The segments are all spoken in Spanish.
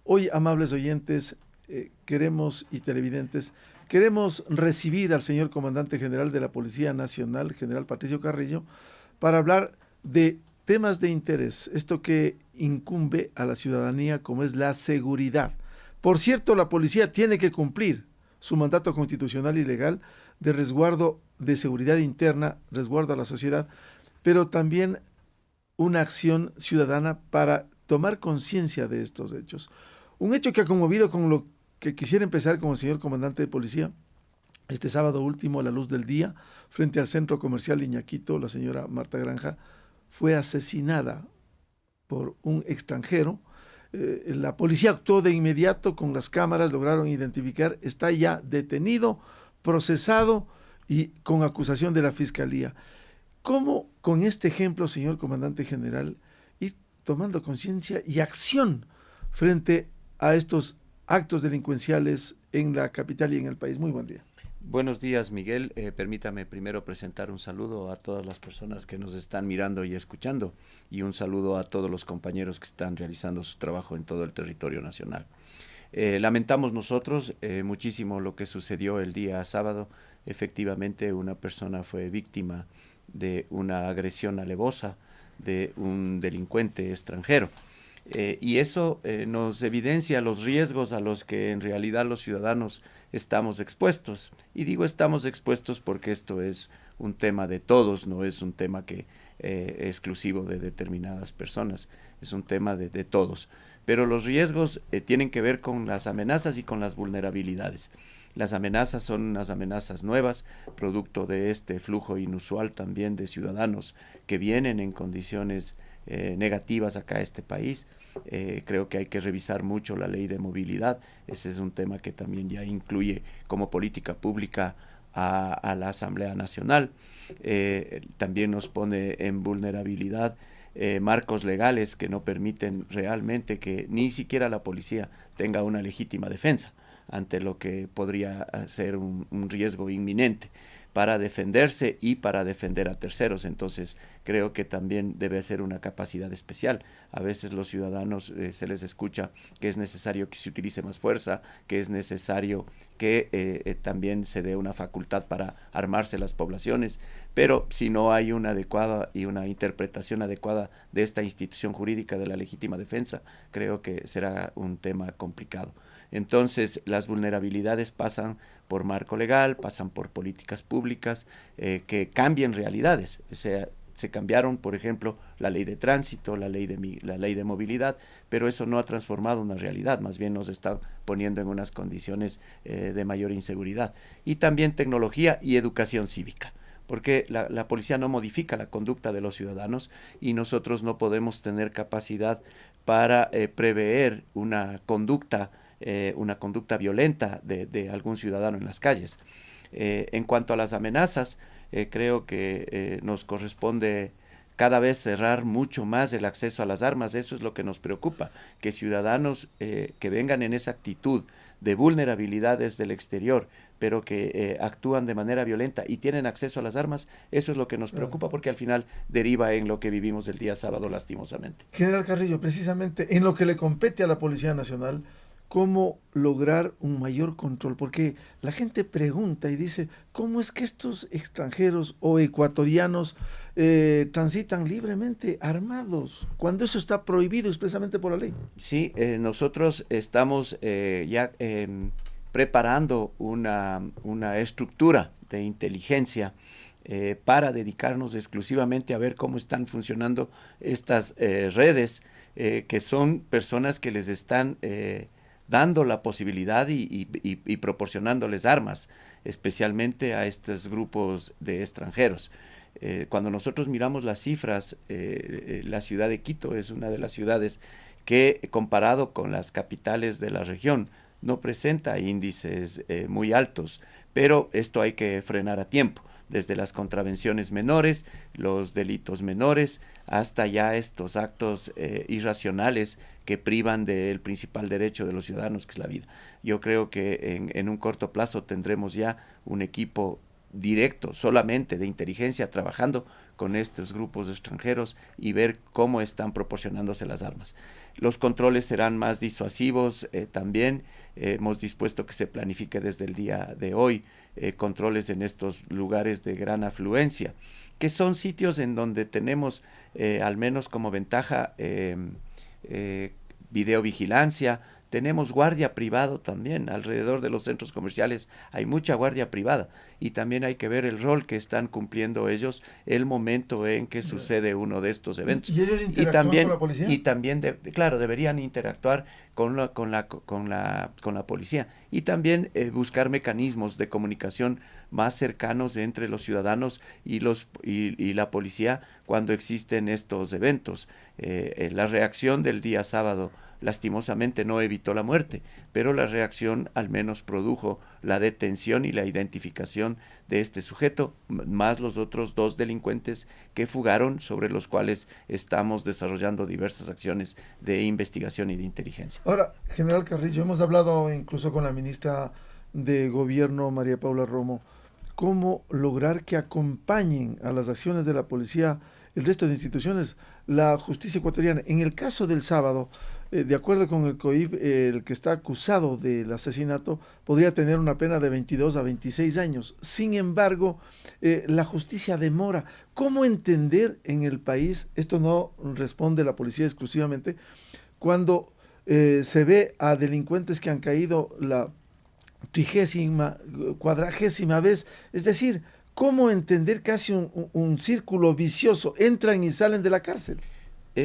Hoy, amables oyentes, queremos y televidentes, queremos recibir al señor Comandante General de la Policía Nacional, General Patricio Carrillo, para hablar de temas de interés, esto que incumbe a la ciudadanía como es la seguridad. Por cierto, la policía tiene que cumplir su mandato constitucional y legal de resguardo de seguridad interna, resguardo a la sociedad, pero también una acción ciudadana para tomar conciencia de estos hechos. Un hecho que ha conmovido con lo que quisiera empezar con el señor comandante de policía. Este sábado último, a la luz del día, frente al centro comercial Iñaquito, la señora Marta Granja fue asesinada por un extranjero. La policía actuó de inmediato con las cámaras, lograron identificar, está ya detenido, procesado y con acusación de la fiscalía. ¿Cómo con este ejemplo, señor comandante general, ir tomando conciencia y acción frente a estos actos delincuenciales en la capital y en el país? Muy buen día. Buenos días, Miguel. Permítame primero presentar un saludo a todas las personas que nos están mirando y escuchando, y un saludo a todos los compañeros que están realizando su trabajo en todo el territorio nacional. Lamentamos nosotros muchísimo lo que sucedió el día sábado. Efectivamente, una persona fue víctima de una agresión alevosa de un delincuente extranjero. Y eso nos evidencia los riesgos a los que en realidad los ciudadanos estamos expuestos. Y digo estamos expuestos porque esto es un tema de todos, no es un tema que exclusivo de determinadas personas, es un tema de todos. Pero los riesgos tienen que ver con las amenazas y con las vulnerabilidades. Las amenazas son unas amenazas nuevas, producto de este flujo inusual también de ciudadanos que vienen en condiciones negativas acá a este país. Creo que hay que revisar mucho la ley de movilidad. Ese es un tema que también ya incluye como política pública a la Asamblea Nacional. También nos pone en vulnerabilidad marcos legales que no permiten realmente que ni siquiera la policía tenga una legítima defensa ante lo que podría ser un riesgo inminente para defenderse y para defender a terceros. Entonces creo que también debe ser una capacidad especial. A veces los ciudadanos se les escucha que es necesario que se utilice más fuerza, que es necesario que también se dé una facultad para armarse las poblaciones, pero si no hay una adecuada y una interpretación adecuada de esta institución jurídica de la legítima defensa, creo que será un tema complicado. Entonces, las vulnerabilidades pasan por marco legal, pasan por políticas públicas que cambien realidades. O sea, se cambiaron, por ejemplo, la ley de tránsito, la ley de movilidad, pero eso no ha transformado una realidad, más bien nos está poniendo en unas condiciones de mayor inseguridad. Y también tecnología y educación cívica, porque la policía no modifica la conducta de los ciudadanos y nosotros no podemos tener capacidad para prever una conducta violenta de algún ciudadano en las calles. En cuanto a las amenazas, creo que nos corresponde cada vez cerrar mucho más el acceso a las armas. Eso es lo que nos preocupa, que ciudadanos que vengan en esa actitud de vulnerabilidades del exterior, pero que actúan de manera violenta y tienen acceso a las armas, eso es lo que nos preocupa, porque al final deriva en lo que vivimos el día sábado lastimosamente. General Carrillo, precisamente en lo que le compete a la Policía Nacional, cómo lograr un mayor control, porque la gente pregunta y dice, ¿cómo es que estos extranjeros o ecuatorianos transitan libremente armados, cuando eso está prohibido expresamente por la ley? Sí, nosotros estamos ya preparando una estructura de inteligencia para dedicarnos exclusivamente a ver cómo están funcionando estas redes, que son personas que les están dando la posibilidad y proporcionándoles armas, especialmente a estos grupos de extranjeros. Cuando nosotros miramos las cifras, la ciudad de Quito es una de las ciudades que, comparado con las capitales de la región, no presenta índices muy altos, pero esto hay que frenar a tiempo, desde las contravenciones menores, los delitos menores, hasta ya estos actos irracionales que privan del principal derecho de los ciudadanos, que es la vida. Yo creo que en un corto plazo tendremos ya un equipo directo solamente de inteligencia trabajando con estos grupos extranjeros y ver cómo están proporcionándose las armas. Los controles serán más disuasivos también. Hemos dispuesto que se planifique desde el día de hoy controles en estos lugares de gran afluencia, que son sitios en donde tenemos al menos como ventaja videovigilancia. Tenemos guardia privado también, alrededor de los centros comerciales hay mucha guardia privada y también hay que ver el rol que están cumpliendo ellos el momento en que sucede uno de estos eventos. ¿Y ellos interactúan con la policía? Y también, claro, deberían interactuar con la policía y también buscar mecanismos de comunicación más cercanos entre los ciudadanos y la policía cuando existen estos eventos. La reacción del día sábado lastimosamente no evitó la muerte, pero la reacción al menos produjo la detención y la identificación de este sujeto, más los otros 2 delincuentes que fugaron, sobre los cuales estamos desarrollando diversas acciones de investigación y de inteligencia. Ahora, general Carrillo, hemos hablado incluso con la ministra de Gobierno, María Paula Romo, cómo lograr que acompañen a las acciones de la policía el resto de instituciones, la justicia ecuatoriana. En el caso del sábado, de acuerdo con el COIP, el que está acusado del asesinato podría tener una pena de 22 a 26 años. Sin embargo, la justicia demora. ¿Cómo entender en el país, esto no responde la policía exclusivamente, cuando se ve a delincuentes que han caído la 30ª, 40ª vez? Es decir, ¿cómo entender casi un círculo vicioso? Entran y salen de la cárcel.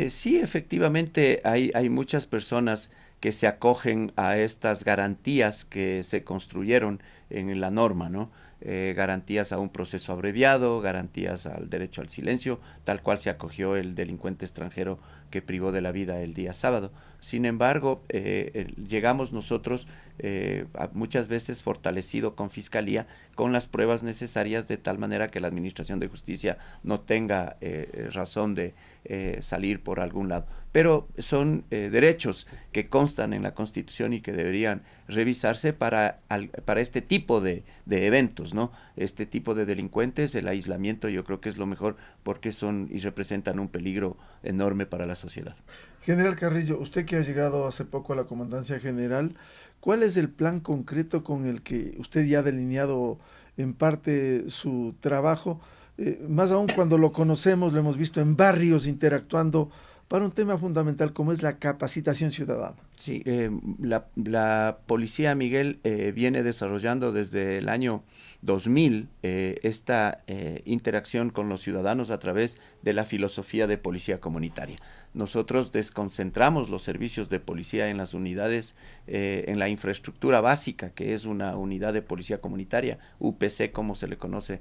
Sí, efectivamente hay muchas personas que se acogen a estas garantías que se construyeron en la norma, ¿no? Garantías a un proceso abreviado, garantías al derecho al silencio, tal cual se acogió el delincuente extranjero que privó de la vida el día sábado. Sin embargo, llegamos nosotros muchas veces fortalecido con Fiscalía, con las pruebas necesarias, de tal manera que la Administración de Justicia no tenga razón de salir por algún lado. Pero son derechos que constan en la Constitución y que deberían revisarse para este tipo de eventos, ¿no? Este tipo de delincuentes, el aislamiento yo creo que es lo mejor, porque son y representan un peligro enorme para la sociedad. General Carrillo, usted que ha llegado hace poco a la Comandancia General, ¿cuál es el plan concreto con el que usted ya ha delineado en parte su trabajo? Más aún cuando lo conocemos, lo hemos visto en barrios interactuando para un tema fundamental como es la capacitación ciudadana. Sí, la Policía, Miguel, viene desarrollando desde el año 2000 esta interacción con los ciudadanos a través de la filosofía de policía comunitaria. Nosotros desconcentramos los servicios de policía en las unidades, en la infraestructura básica, que es una unidad de policía comunitaria, UPC como se le conoce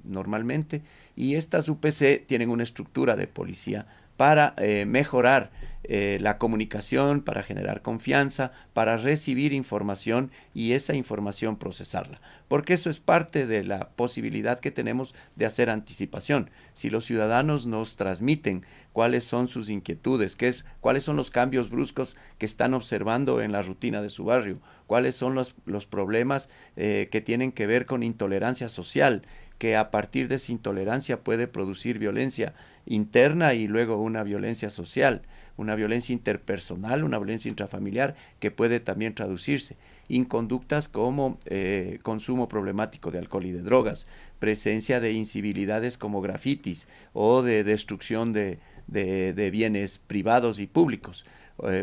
normalmente, y estas UPC tienen una estructura de policía para mejorar la comunicación, para generar confianza, para recibir información y esa información procesarla. Porque eso es parte de la posibilidad que tenemos de hacer anticipación. Si los ciudadanos nos transmiten cuáles son sus inquietudes, cuáles son los cambios bruscos que están observando en la rutina de su barrio, cuáles son los problemas que tienen que ver con intolerancia social, que a partir de esa intolerancia puede producir violencia interna y luego una violencia social, una violencia interpersonal, una violencia intrafamiliar que puede también traducirse en conductas como consumo problemático de alcohol y de drogas, presencia de incivilidades como grafitis o de destrucción de bienes privados y públicos,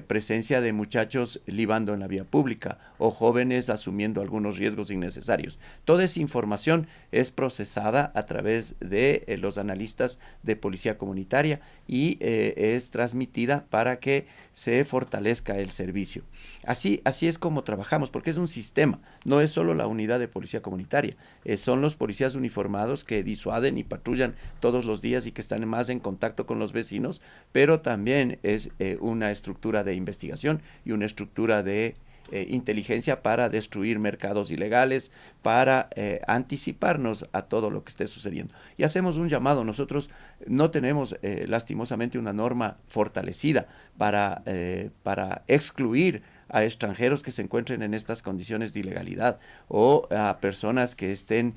presencia de muchachos libando en la vía pública o jóvenes asumiendo algunos riesgos innecesarios. Toda esa información es procesada a través de los analistas de policía comunitaria y es transmitida para que se fortalezca el servicio. Así es como trabajamos, porque es un sistema, no es solo la unidad de policía comunitaria, son los policías uniformados que disuaden y patrullan todos los días y que están más en contacto con los vecinos, pero también es una estructura de investigación y una estructura de inteligencia para destruir mercados ilegales, para anticiparnos a todo lo que esté sucediendo. Y hacemos un llamado. Nosotros no tenemos lastimosamente una norma fortalecida para excluir a extranjeros que se encuentren en estas condiciones de ilegalidad o a personas que estén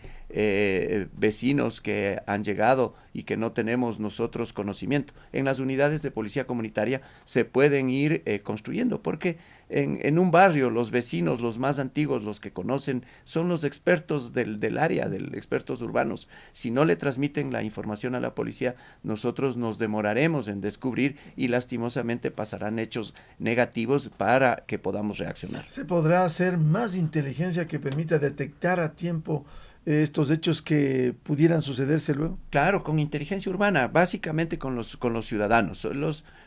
vecinos que han llegado y que no tenemos nosotros conocimiento. En las unidades de policía comunitaria se pueden ir construyendo, porque en un barrio los vecinos, los más antiguos, los que conocen, son los expertos del área, expertos urbanos. Si no le transmiten la información a la policía, nosotros nos demoraremos en descubrir y lastimosamente pasarán hechos negativos para que podamos reaccionar. ¿Se podrá hacer más inteligencia que permita detectar a tiempo estos hechos que pudieran sucederse luego? Claro, con inteligencia urbana, básicamente con los ciudadanos,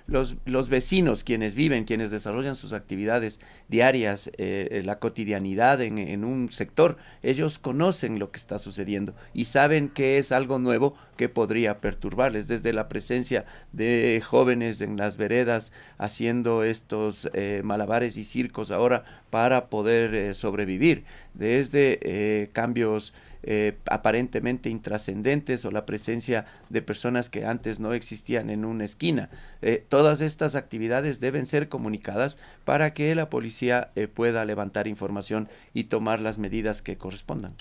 los vecinos, quienes viven, quienes desarrollan sus actividades diarias, la cotidianidad en un sector, ellos conocen lo que está sucediendo y saben que es algo nuevo que podría perturbarles, desde la presencia de jóvenes en las veredas haciendo estos malabares y circos ahora para poder sobrevivir, desde cambios aparentemente intrascendentes o la presencia de personas que antes no existían en una esquina. Todas estas actividades deben ser comunicadas para que la policía pueda levantar información y tomar las medidas que correspondan.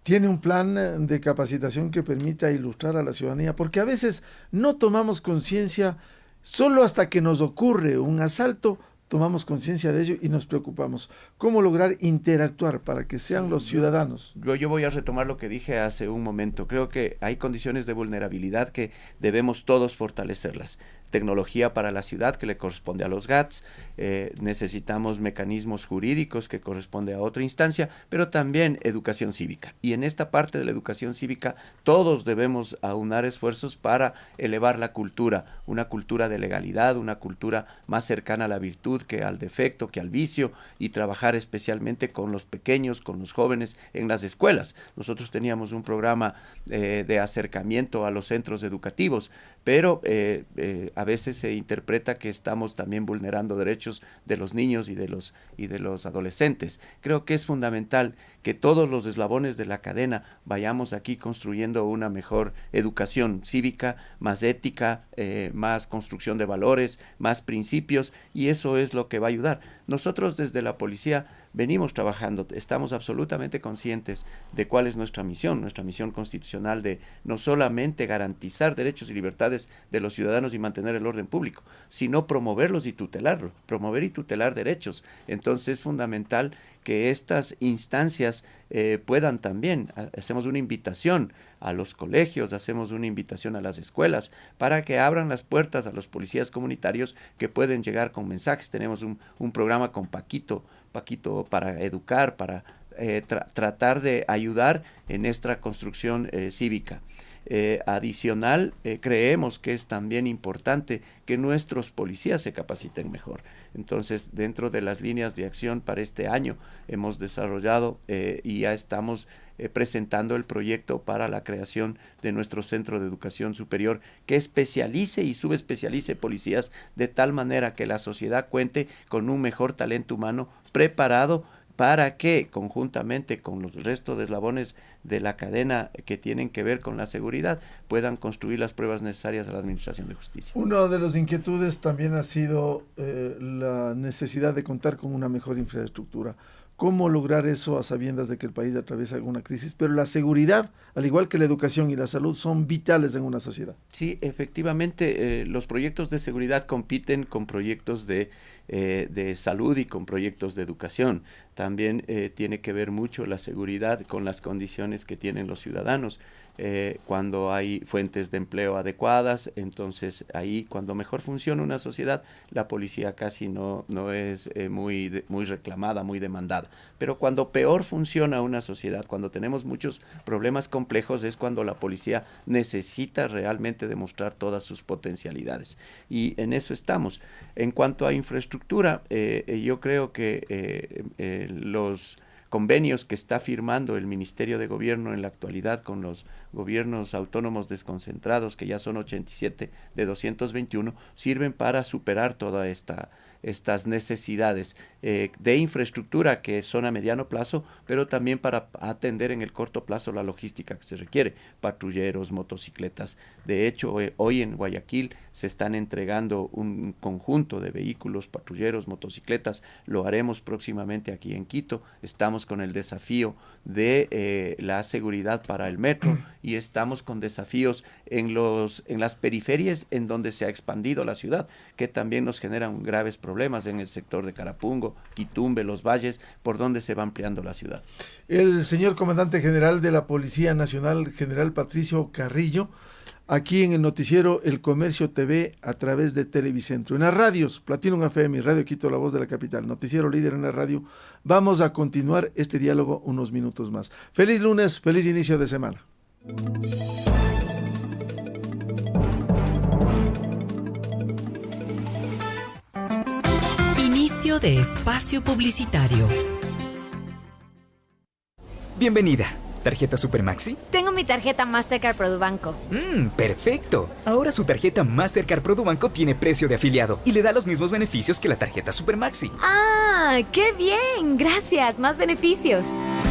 ¿Tiene un plan de capacitación que permita ilustrar a la ciudadanía? Porque a veces no tomamos conciencia, solo hasta que nos ocurre un asalto, tomamos conciencia de ello y nos preocupamos. ¿Cómo lograr interactuar para que sean los ciudadanos? Yo voy a retomar lo que dije hace un momento. Creo que hay condiciones de vulnerabilidad que debemos todos fortalecerlas. Tecnología para la ciudad que le corresponde a los GATS, necesitamos mecanismos jurídicos que corresponde a otra instancia, pero también educación cívica. Y en esta parte de la educación cívica todos debemos aunar esfuerzos para elevar la cultura, una cultura de legalidad, una cultura más cercana a la virtud que al defecto, que al vicio, y trabajar especialmente con los pequeños, con los jóvenes en las escuelas. Nosotros teníamos un programa de acercamiento a los centros educativos, pero a veces se interpreta que estamos también vulnerando derechos de los niños y de los adolescentes. Creo que es fundamental que todos los eslabones de la cadena vayamos aquí construyendo una mejor educación cívica, más ética, más construcción de valores, más principios, y eso es lo que va a ayudar. Nosotros desde la policía venimos trabajando, estamos absolutamente conscientes de cuál es nuestra misión constitucional de no solamente garantizar derechos y libertades de los ciudadanos y mantener el orden público, sino promoverlos y tutelarlo, promover y tutelar derechos. Entonces es fundamental que estas instancias puedan también, hacemos una invitación a los colegios, hacemos una invitación a las escuelas para que abran las puertas a los policías comunitarios que pueden llegar con mensajes. Tenemos un programa con Paquito para educar, para tratar de ayudar en esta construcción cívica. Adicional, creemos que es también importante que nuestros policías se capaciten mejor. Entonces, dentro de las líneas de acción para este año, hemos desarrollado y ya estamos presentando el proyecto para la creación de nuestro centro de educación superior que especialice y subespecialice policías de tal manera que la sociedad cuente con un mejor talento humano preparado para que conjuntamente con los restos de eslabones de la cadena que tienen que ver con la seguridad puedan construir las pruebas necesarias a la administración de justicia. Una de las inquietudes también ha sido la necesidad de contar con una mejor infraestructura. ¿Cómo lograr eso a sabiendas de que el país atraviesa alguna crisis? Pero la seguridad, al igual que la educación y la salud, son vitales en una sociedad. Sí, efectivamente, los proyectos de seguridad compiten con proyectos de salud y con proyectos de educación. También tiene que ver mucho la seguridad con las condiciones que tienen los ciudadanos. Cuando hay fuentes de empleo adecuadas, entonces ahí cuando mejor funciona una sociedad, la policía casi no es muy reclamada, muy demandada. Pero cuando peor funciona una sociedad, cuando tenemos muchos problemas complejos, es cuando la policía necesita realmente demostrar todas sus potencialidades. Y en eso estamos. En cuanto a infraestructura, yo creo que los convenios que está firmando el Ministerio de Gobierno en la actualidad con los gobiernos autónomos desconcentrados, que ya son 87 de 221, sirven para superar toda esta estas necesidades de infraestructura que son a mediano plazo, pero también para atender en el corto plazo la logística que se requiere, patrulleros, motocicletas. De hecho, hoy en Guayaquil se están entregando un conjunto de vehículos, patrulleros, motocicletas. Lo haremos próximamente aquí en Quito. Estamos con el desafío de la seguridad para el metro y estamos con desafíos en las periferias en donde se ha expandido la ciudad, que también nos generan graves problemas en el sector de Carapungo, Quitumbe, Los Valles, por donde se va ampliando la ciudad. El señor comandante general de la Policía Nacional, general Patricio Carrillo, aquí en el noticiero El Comercio TV a través de Televicentro. En las radios, Platinum FM y Radio Quito, la voz de la capital, noticiero líder en la radio. Vamos a continuar este diálogo unos minutos más. Feliz lunes, feliz inicio de semana. Inicio de espacio publicitario. Bienvenida. ¿Tarjeta Supermaxi? Tengo mi tarjeta Mastercard Produbanco. Perfecto. Ahora su tarjeta Mastercard Produbanco tiene precio de afiliado y le da los mismos beneficios que la tarjeta Supermaxi. ¡Ah, qué bien! Gracias, más beneficios.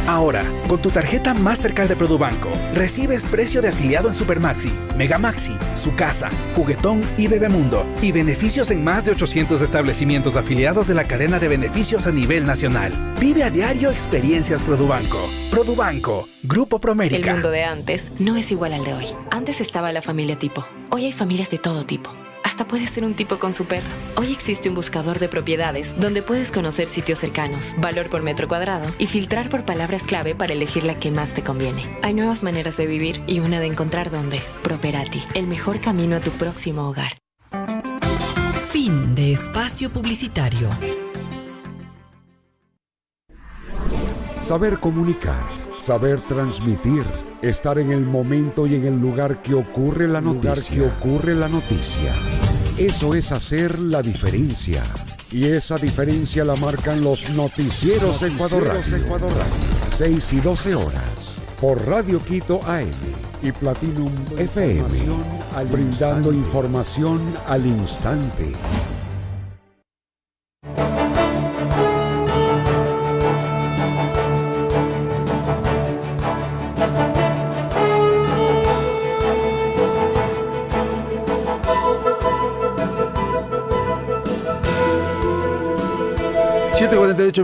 Ahora, con tu tarjeta Mastercard de Produbanco, recibes precio de afiliado en Supermaxi, Megamaxi, Sucasa, Juguetón y Bebemundo, y beneficios en más de 800 establecimientos afiliados de la cadena de beneficios a nivel nacional. Vive a diario experiencias Produbanco. Produbanco, Grupo Promérica. El mundo de antes no es igual al de hoy. Antes estaba la familia tipo. Hoy hay familias de todo tipo. Hasta puedes ser un tipo con su perro. Hoy existe un buscador de propiedades donde puedes conocer sitios cercanos, valor por metro cuadrado y filtrar por palabras clave para elegir la que más te conviene. Hay nuevas maneras de vivir y una de encontrar dónde. Properati, el mejor camino a tu próximo hogar. Fin de espacio publicitario. Saber comunicar, saber transmitir, estar en el momento y en el lugar que ocurre la noticia. Eso es hacer la diferencia. Y esa diferencia la marcan los noticieros Ecuador Radio. 6 y 12 horas. Por Radio Quito AM y Platinum FM. Brindando información al instante.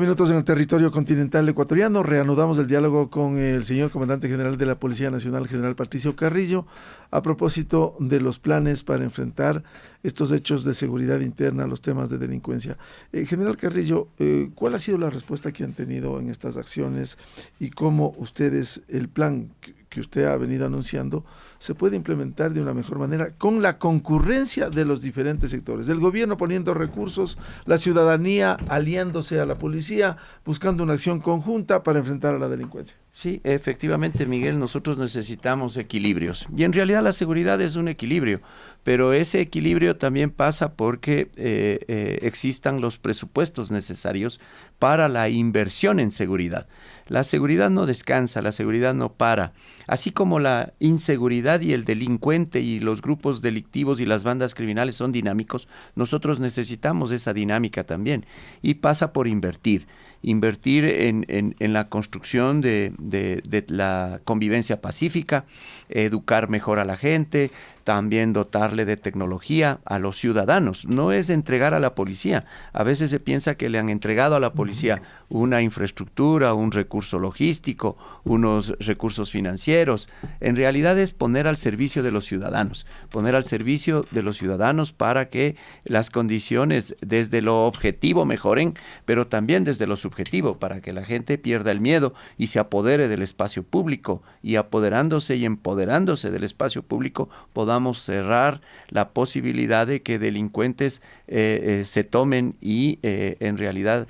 Minutos en el territorio continental ecuatoriano. Reanudamos el diálogo con el señor comandante general de la Policía Nacional, general Patricio Carrillo, a propósito de los planes para enfrentar estos hechos de seguridad interna, los temas de delincuencia. General Carrillo, ¿cuál ha sido la respuesta que han tenido en estas acciones y cómo ustedes, el plan que usted ha venido anunciando, se puede implementar de una mejor manera con la concurrencia de los diferentes sectores? El gobierno poniendo recursos, la ciudadanía aliándose a la policía, buscando una acción conjunta para enfrentar a la delincuencia. Sí, efectivamente, Miguel, nosotros necesitamos equilibrios. Y en realidad la seguridad es un equilibrio, pero ese equilibrio también pasa porque existan los presupuestos necesarios para la inversión en seguridad. La seguridad no descansa, la seguridad no para. Así como la inseguridad y el delincuente y los grupos delictivos y las bandas criminales son dinámicos, nosotros necesitamos esa dinámica también. Y pasa por invertir en la construcción de la convivencia pacífica, educar mejor a la gente, también dotarle de tecnología a los ciudadanos. No es entregar a la policía. A veces se piensa que le han entregado a la policía una infraestructura, un recurso logístico, unos recursos financieros. En realidad es poner al servicio de los ciudadanos, para que las condiciones desde lo objetivo mejoren, pero también desde lo subjetivo, para que la gente pierda el miedo y se apodere del espacio público, y apoderándose y empoderándose del espacio público podamos cerrar la posibilidad de que delincuentes se tomen y en realidad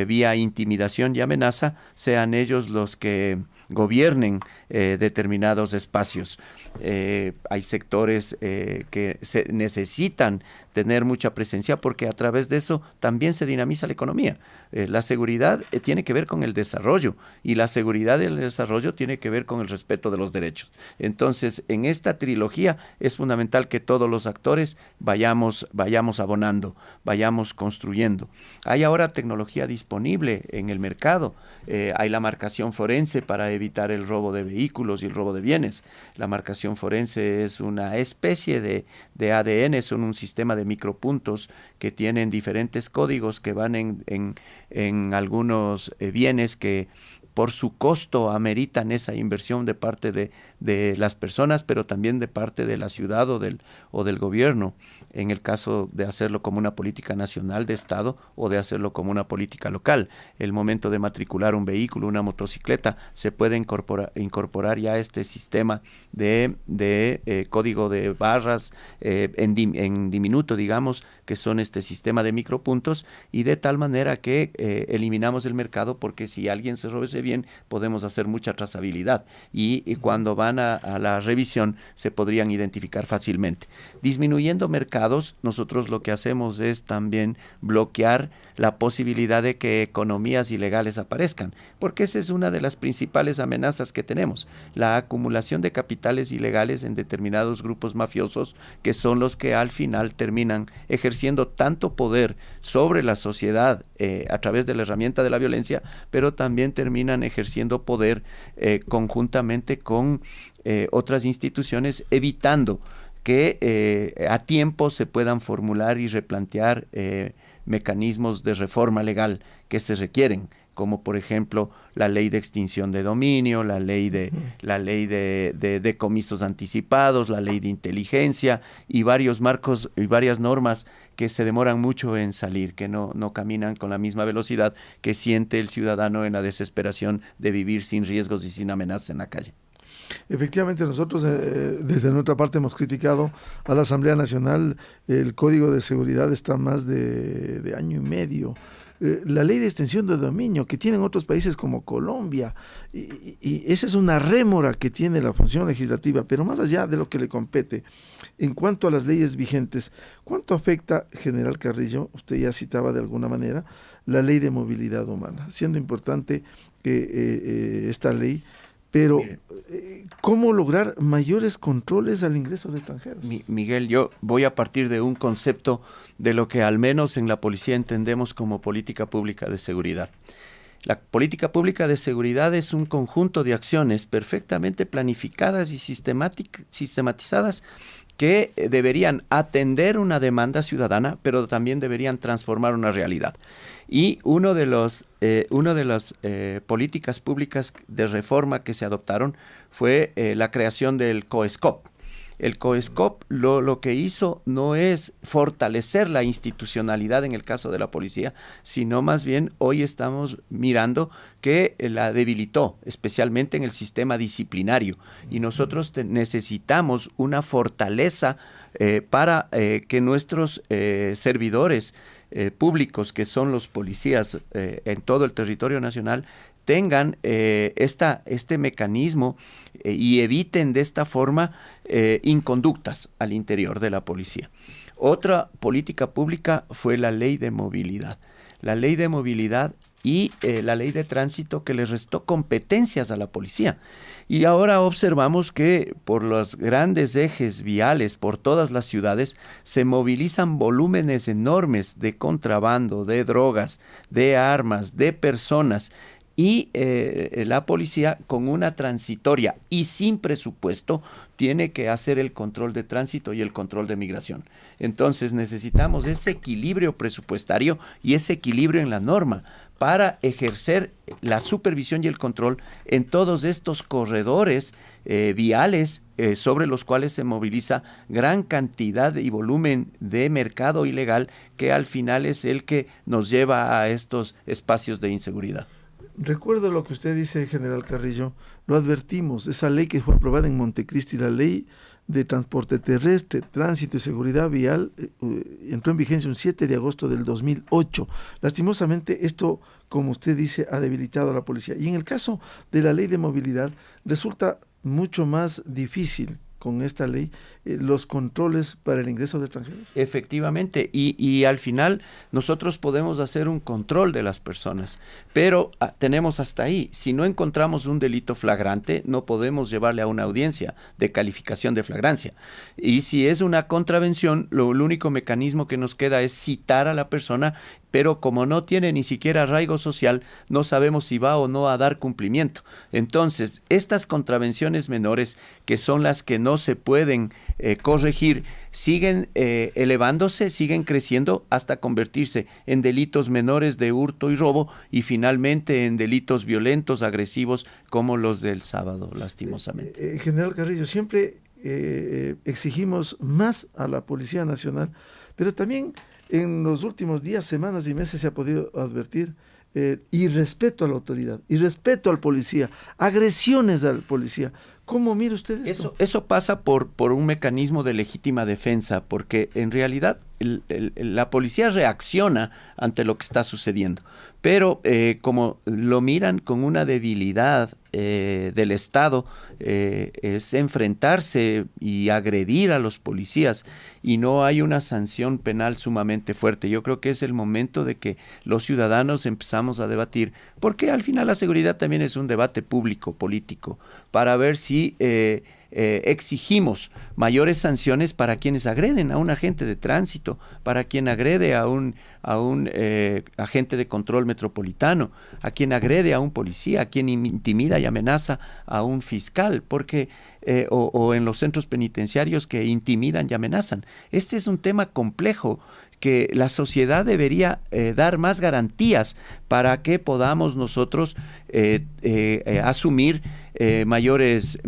vía intimidación y amenaza, sean ellos los que gobiernen determinados espacios. Hay sectores que necesitan tener mucha presencia porque a través de eso también se dinamiza la economía. La seguridad tiene que ver con el desarrollo y la seguridad y el desarrollo tiene que ver con el respeto de los derechos. Entonces, en esta trilogía es fundamental que todos los actores vayamos abonando, vayamos construyendo. Hay ahora tecnología disponible en el mercado. Hay la marcación forense para evitar el robo de vehículos y el robo de bienes. La marcación forense es una especie de ADN, son un sistema de micropuntos que tienen diferentes códigos que van en algunos bienes que por su costo ameritan esa inversión de parte de las personas, pero también de parte de la ciudad o del gobierno, en el caso de hacerlo como una política nacional de Estado o de hacerlo como una política local. El momento de matricular un vehículo, una motocicleta, se puede incorporar ya este sistema de código de barras en diminuto, digamos, que son este sistema de micropuntos, y de tal manera que eliminamos el mercado, porque si alguien se roba ese bien, podemos hacer mucha trazabilidad y cuando van a la revisión se podrían identificar fácilmente. Disminuyendo mercados, nosotros lo que hacemos es también bloquear la posibilidad de que economías ilegales aparezcan, porque esa es una de las principales amenazas que tenemos, la acumulación de capitales ilegales en determinados grupos mafiosos, que son los que al final terminan ejerciendo tanto poder sobre la sociedad a través de la herramienta de la violencia, pero también terminan ejerciendo poder conjuntamente con otras instituciones, evitando que a tiempo se puedan formular y replantear mecanismos de reforma legal que se requieren, como por ejemplo la ley de extinción de dominio, la ley de decomisos anticipados, la ley de inteligencia y varios marcos y varias normas que se demoran mucho en salir, que no caminan con la misma velocidad que siente el ciudadano en la desesperación de vivir sin riesgos y sin amenazas en la calle. Efectivamente, nosotros desde nuestra parte hemos criticado a la Asamblea Nacional. El Código de Seguridad está más de año y medio. La ley de extensión de dominio que tienen otros países como Colombia, y esa es una rémora que tiene la función legislativa, pero más allá de lo que le compete, en cuanto a las leyes vigentes, ¿cuánto afecta, General Carrillo? Usted ya citaba de alguna manera la ley de movilidad humana, siendo importante esta ley, pero ¿cómo lograr mayores controles al ingreso de extranjeros? Miguel, yo voy a partir de un concepto de lo que al menos en la policía entendemos como política pública de seguridad. La política pública de seguridad es un conjunto de acciones perfectamente planificadas y sistematizadas que deberían atender una demanda ciudadana, pero también deberían transformar una realidad. Y una de las políticas públicas de reforma que se adoptaron fue la creación del COESCOP. El COESCOP lo que hizo no es fortalecer la institucionalidad en el caso de la policía, sino más bien hoy estamos mirando que la debilitó, especialmente en el sistema disciplinario. Y nosotros necesitamos una fortaleza para que nuestros servidores públicos, que son los policías en todo el territorio nacional, tengan este mecanismo y eviten de esta forma inconductas al interior de la policía. Otra política pública fue la ley de movilidad. La ley de movilidad y la ley de tránsito, que le restó competencias a la policía. Y ahora observamos que por los grandes ejes viales, por todas las ciudades, se movilizan volúmenes enormes de contrabando, de drogas, de armas, de personas. Y la policía, con una transitoria y sin presupuesto, tiene que hacer el control de tránsito y el control de migración. Entonces necesitamos ese equilibrio presupuestario y ese equilibrio en la norma para ejercer la supervisión y el control en todos estos corredores viales sobre los cuales se moviliza gran cantidad y volumen de mercado ilegal, que al final es el que nos lleva a estos espacios de inseguridad. Recuerdo lo que usted dice, General Carrillo, lo advertimos, esa ley que fue aprobada en Montecristi, la ley de Transporte Terrestre, Tránsito y Seguridad Vial entró en vigencia un 7 de agosto del 2008. Lastimosamente esto, como usted dice, ha debilitado a la policía. Y en el caso de la ley de movilidad resulta mucho más difícil con esta ley los controles para el ingreso de extranjeros. Efectivamente, y al final nosotros podemos hacer un control de las personas, pero tenemos hasta ahí. Si no encontramos un delito flagrante, no podemos llevarle a una audiencia de calificación de flagrancia. Y si es una contravención, el único mecanismo que nos queda es citar a la persona, pero como no tiene ni siquiera arraigo social, no sabemos si va o no a dar cumplimiento. Entonces, estas contravenciones menores, que son las que no se pueden corregir, siguen elevándose, siguen creciendo hasta convertirse en delitos menores de hurto y robo y finalmente en delitos violentos, agresivos, como los del sábado, lastimosamente. General Carrillo, siempre exigimos más a la Policía Nacional, pero también en los últimos días, semanas y meses se ha podido advertir irrespeto a la autoridad, irrespeto al policía, agresiones al policía. ¿Cómo mira usted esto? Eso pasa por un mecanismo de legítima defensa, porque en realidad la policía reacciona ante lo que está sucediendo, pero como lo miran con una debilidad del Estado, es enfrentarse y agredir a los policías y no hay una sanción penal sumamente fuerte. Yo creo que es el momento de que los ciudadanos empezamos a debatir, porque al final la seguridad también es un debate público, político, para ver si exigimos mayores sanciones para quienes agreden a un agente de tránsito, para quien agrede a un agente de control metropolitano, a quien agrede a un policía, a quien intimida y amenaza a un fiscal, porque o en los centros penitenciarios que intimidan y amenazan. Este es un tema complejo que la sociedad debería dar más garantías para que podamos nosotros asumir mayores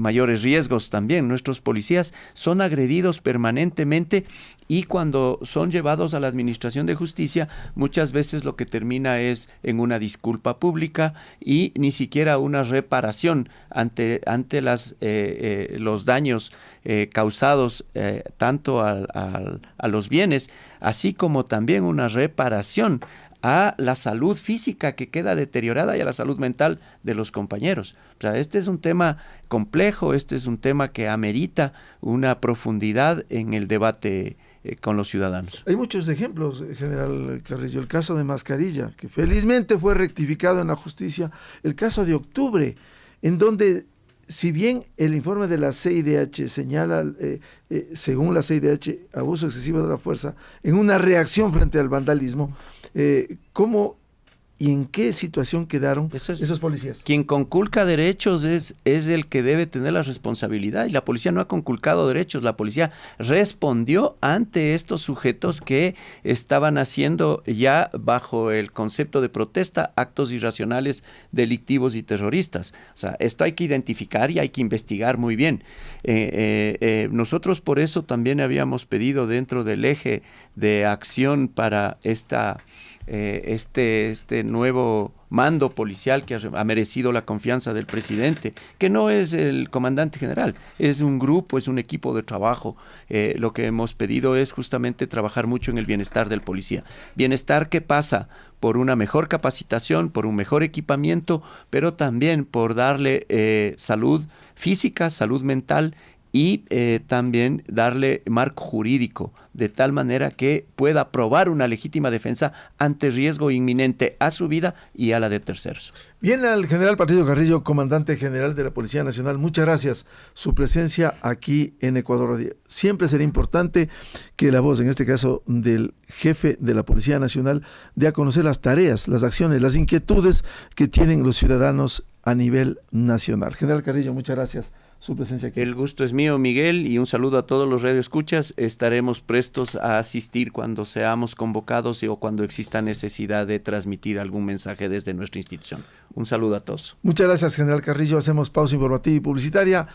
riesgos también. Nuestros policías son agredidos permanentemente y cuando son llevados a la administración de justicia, muchas veces lo que termina es en una disculpa pública y ni siquiera una reparación ante los daños causados tanto a los bienes, así como también una reparación a la salud física que queda deteriorada y a la salud mental de los compañeros. O sea, este es un tema complejo, este es un tema que amerita una profundidad en el debate con los ciudadanos. Hay muchos ejemplos, General Carrillo. El caso de Mascarilla, que felizmente fue rectificado en la justicia. El caso de Octubre, en donde, si bien el informe de la CIDH señala, según la CIDH, abuso excesivo de la fuerza, en una reacción frente al vandalismo, ¿cómo y en qué situación quedaron esos policías? Quien conculca derechos es el que debe tener la responsabilidad, y la policía no ha conculcado derechos. La policía respondió ante estos sujetos que estaban haciendo ya bajo el concepto de protesta actos irracionales, delictivos y terroristas. O sea, esto hay que identificar y hay que investigar muy bien. Nosotros por eso también habíamos pedido dentro del eje de acción para este nuevo mando policial que ha merecido la confianza del presidente, que no es el comandante general, es un grupo, es un equipo de trabajo. Lo que hemos pedido es justamente trabajar mucho en el bienestar del policía. Bienestar que pasa por una mejor capacitación, por un mejor equipamiento, pero también por darle salud física, salud mental y también darle marco jurídico, de tal manera que pueda probar una legítima defensa ante riesgo inminente a su vida y a la de terceros. Bien, al general Patricio Carrillo, comandante general de la Policía Nacional, muchas gracias. Su presencia aquí en Ecuador Radio. Siempre será importante que la voz, en este caso del jefe de la Policía Nacional, dé a conocer las tareas, las acciones, las inquietudes que tienen los ciudadanos a nivel nacional. General Carrillo, muchas gracias. Su presencia aquí. El gusto es mío, Miguel, y un saludo a todos los radioescuchas. Estaremos prestos a asistir cuando seamos convocados o cuando exista necesidad de transmitir algún mensaje desde nuestra institución. Un saludo a todos. Muchas gracias, general Carrillo. Hacemos pausa informativa y publicitaria.